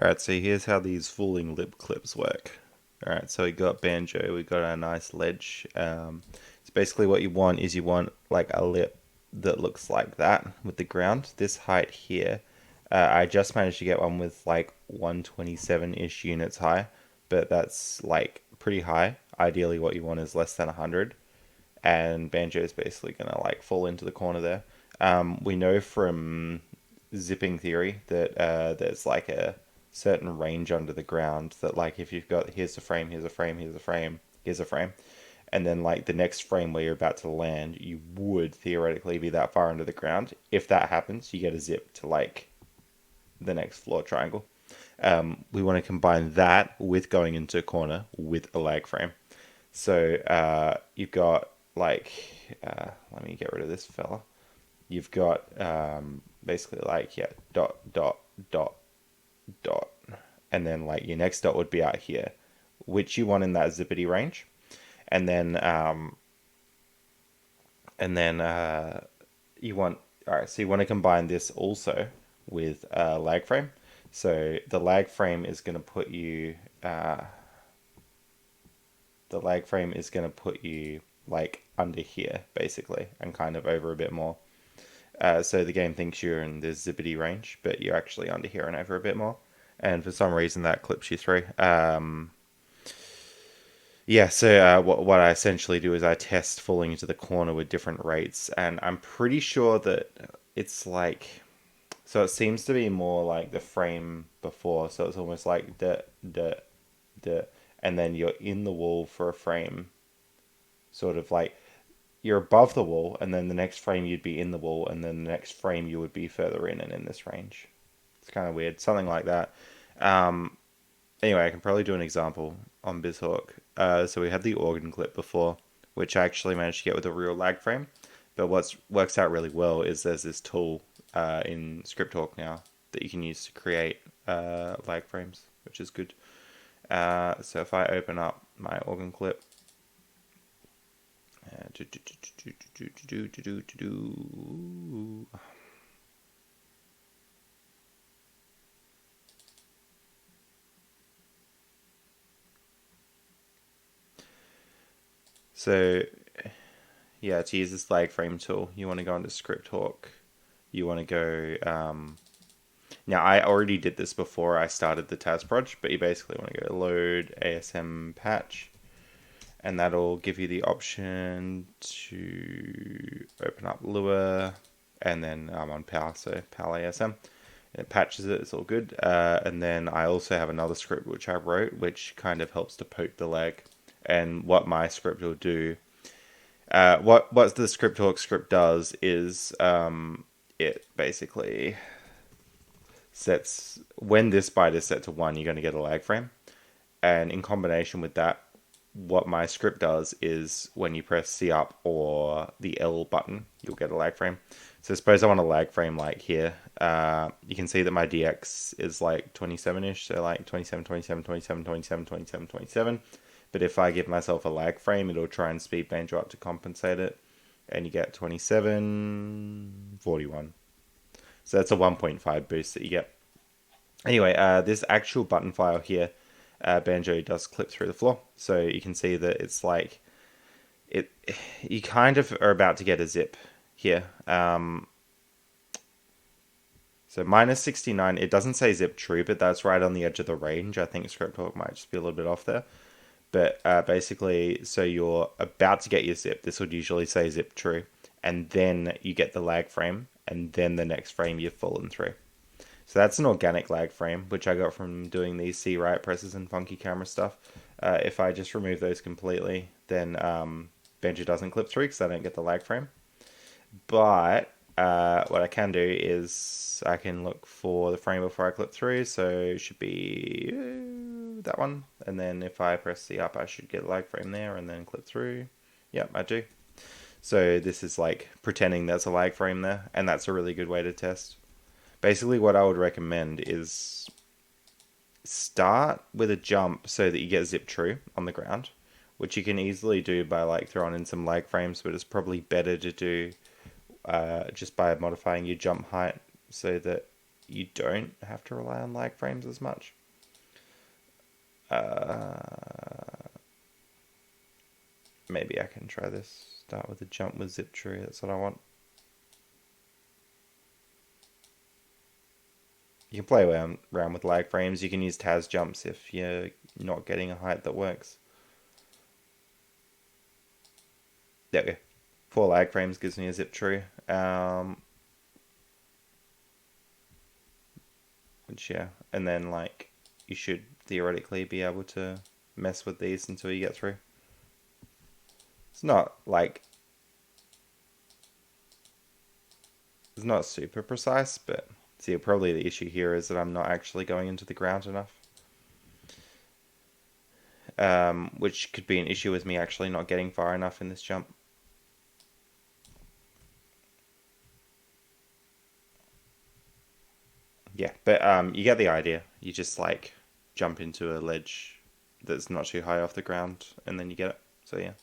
Alright, so here's how these falling lip clips work. Alright, so we got Banjo, we got our nice ledge. So basically what you want is you want like a lip that looks like that with the ground. This height here, I just managed to get one with like 127-ish units high, but that's like pretty high. Ideally what you want is less than 100, and Banjo is basically gonna like fall into the corner there. We know from zipping theory that there's like a certain range under the ground that like if you've got here's a frame, here's a frame, here's a frame, here's a frame, and then like the next frame where you're about to land, you would theoretically be that far under the ground. If that happens, you get a zip to like the next floor triangle. We want to combine that with going into a corner with a lag frame. So you've got like, let me get rid of this fella. You've got basically like, yeah, dot, dot, dot, dot. And then like your next dot would be out here, which you want in that zippity range. And then, you want, all right, so you want to combine this also with a lag frame. So the lag frame is going to put you, the lag frame is going to put you like under here basically and kind of over a bit more. So the game thinks you're in the zippity range, but you're actually under here and over a bit more. And for some reason that clips you through. Yeah, so what I essentially do is I test falling into the corner with different rates, and I'm pretty sure that it's like, so it seems to be more like the frame before, so it's almost like the, and then you're in the wall for a frame, sort of like you're above the wall, and then the next frame you'd be in the wall, and then the next frame you would be further in and in this range. It's kind of weird, something like that. Um, anyway, I can probably do an example on BizHawk. So we had the organ clip before, which I actually managed to get with a real lag frame. But what works out really well is there's this tool in ScriptHawk now that you can use to create lag frames, which is good. So if I open up my organ clip, so yeah, to use this lag frame tool, you want to go into ScriptHawk. You want to go. Now, I already did this before I started the TAS project, but you basically want to go load ASM patch, and that'll give you the option to open up Lua, and then I'm on PAL, so PAL ASM. It patches it, it's all good. And then I also have another script which I wrote, which kind of helps to poke the lag. And what my script will do, what the ScriptHawk script does is it basically sets, when this byte is set to 1, you're going to get a lag frame. And in combination with that, what my script does is when you press C up or the L button, you'll get a lag frame. So suppose I want a lag frame like here. You can see that my DX is like 27-ish, so like 27, 27, 27, 27, 27, 27. But if I give myself a lag frame, it'll try and speed Banjo up to compensate it. And you get 27, 41. So that's a 1.5 boost that you get. Anyway, this actual button file here, Banjo does clip through the floor. So you can see that it's like, it. You kind of are about to get a zip here. So minus 69, it doesn't say zip true, but that's right on the edge of the range. I think ScriptHawk might just be a little bit off there. But basically, so you're about to get your zip. This would usually say zip true. And then you get the lag frame. And then the next frame you've fallen through. So that's an organic lag frame, which I got from doing these C right presses and funky camera stuff. If I just remove those completely, then Banjo doesn't clip through because I don't get the lag frame. But what I can do is I can look for the frame before I clip through. So it should be that one. And then if I press C up, I should get a lag frame there and then clip through. Yep, I do. So this is like pretending there's a lag frame there. And that's a really good way to test. Basically, what I would recommend is start with a jump so that you get zip true on the ground, which you can easily do by like throwing in some lag frames, but it's probably better to do just by modifying your jump height so that you don't have to rely on lag frames as much. Maybe I can try this. Start with a jump with zip tree. That's what I want. You can play around with lag frames. You can use TAS jumps if you're not getting a height that works. There we go. 4 lag frames gives me a zip tree. Which, yeah. And then, like, you should theoretically be able to mess with these until you get through. It's not, like... It's not super precise, but... See, probably the issue here is that I'm not actually going into the ground enough. Which could be an issue with me actually not getting far enough in this jump. Yeah, but you get the idea. You just like jump into a ledge that's not too high off the ground, and then you get it. So yeah.